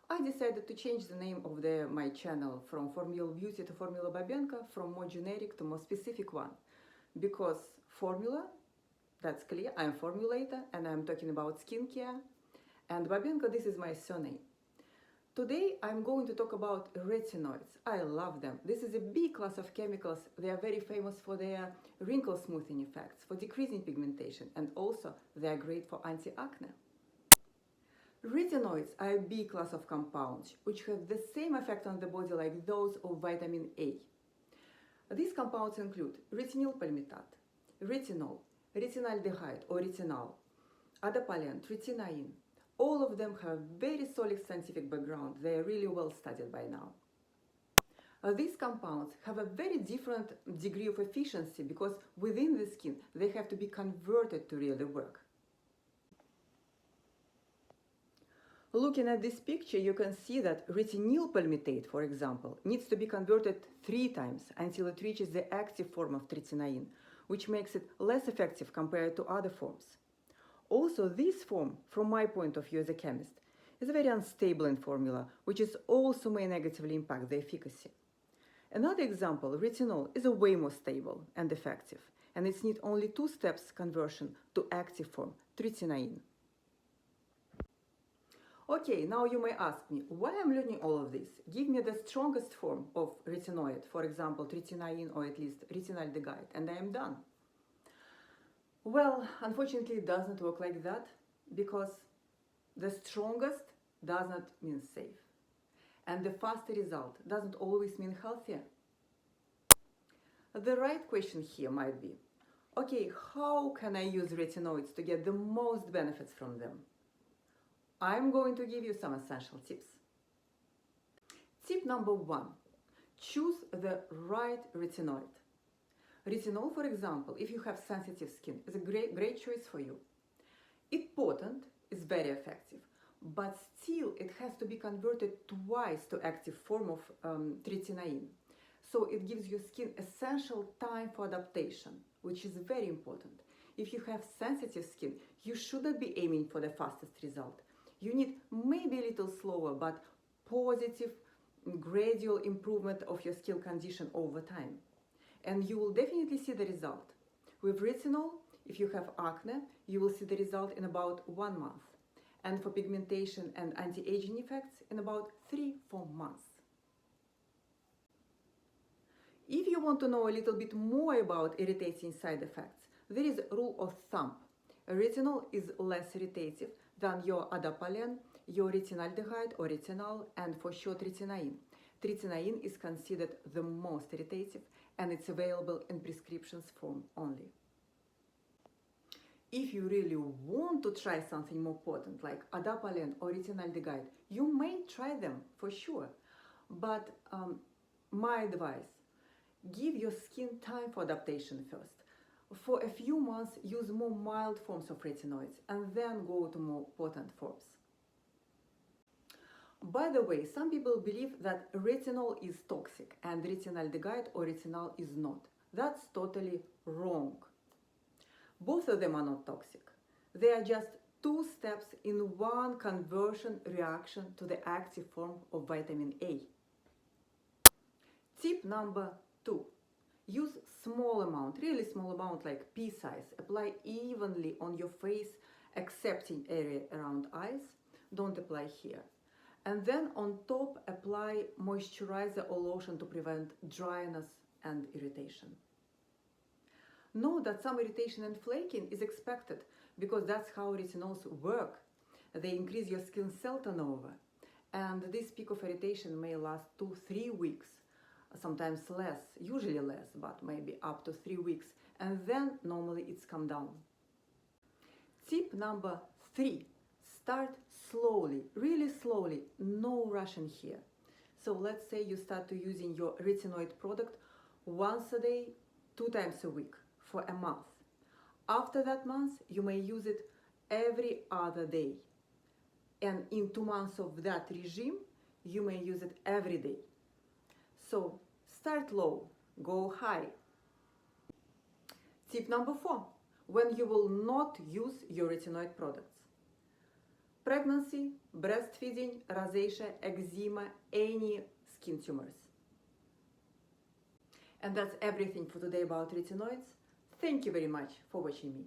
I decided to change the name of my channel from Formula Beauty to Formula Babenka, from more generic to more specific one. Because formula, that's clear, I'm formulator and I'm talking about skincare. And Babenka, this is my surname. Today I'm going to talk about retinoids. I love them. This is a big class of chemicals. They are very famous for their wrinkle smoothing effects, for decreasing pigmentation, and also they are great for anti-acne. Retinoids are a big class of compounds which have the same effect on the body like those of vitamin A. These compounds include retinyl palmitate, retinol, retinaldehyde or retinal, adapalene, tretinoin. All of them have very solid scientific background. They are really well studied by now. These compounds have a very different degree of efficiency because within the skin they have to be converted to really work. Looking at this picture, you can see that retinyl palmitate, for example, needs to be converted 3 times until it reaches the active form of tretinoin, which makes it less effective compared to other forms. Also, this form, from my point of view as a chemist, is very unstable in formula, which is also may negatively impact the efficacy. Another example, retinol, is a way more stable and effective, and it needs only 2 steps conversion to active form, tretinoin. Okay, now you may ask me, why I'm learning all of this? Give me the strongest form of retinoid, for example, tretinoin or at least retinaldehyde, and I am done. Well, unfortunately, it doesn't work like that because the strongest does not mean safe. And the faster result doesn't always mean healthier. The right question here might be, okay, how can I use retinoids to get the most benefits from them? I'm going to give you some essential tips. Tip number 1, choose the right retinoid. Retinol, for example, if you have sensitive skin, is a great choice for you. It's potent, it's very effective, but still it has to be converted twice to active form of tretinoin. So it gives your skin essential time for adaptation, which is very important. If you have sensitive skin, you shouldn't be aiming for the fastest result. You need maybe a little slower, but positive, gradual improvement of your skin condition over time. And you will definitely see the result. With retinol, if you have acne, you will see the result in about 1 month. And for pigmentation and anti-aging effects, in about 3-4 months. If you want to know a little bit more about irritating side effects, there is a rule of thumb. Retinol is less irritative than your adapalene, your retinaldehyde or retinal, and for sure tretinoin. Tretinoin is considered the most irritative and it's available in prescriptions form only. If you really want to try something more potent like adapalene or retinaldehyde, you may try them for sure. But my advice, give your skin time for adaptation first. For a few months, use more mild forms of retinoids and then go to more potent forms. By the way, some people believe that retinol is toxic and retinaldehyde or retinal is not. That's totally wrong. Both of them are not toxic. They are just 2 steps in one conversion reaction to the active form of vitamin A. Tip number 2. Use small amount, really small amount like pea size. Apply evenly on your face, excepting area around eyes. Don't apply here. And then on top apply moisturizer or lotion to prevent dryness and irritation. Know that some irritation and flaking is expected because that's how retinols work. They increase your skin cell turnover, and this peak of irritation may last 2-3 weeks, sometimes less, usually less, but maybe up to 3 weeks, and then normally it's come down. Tip number 3. Start slowly, really slowly, no rushing here. So let's say you start to using your retinoid product once a day, 2 times a week for a month. After that month, you may use it every other day. And in 2 months of that regime, you may use it every day. So start low, go high. Tip number 4, when you will not use your retinoid products. pregnancy, breastfeeding, rosacea, eczema, any skin tumors. And that's everything for today about retinoids. Thank you very much for watching me.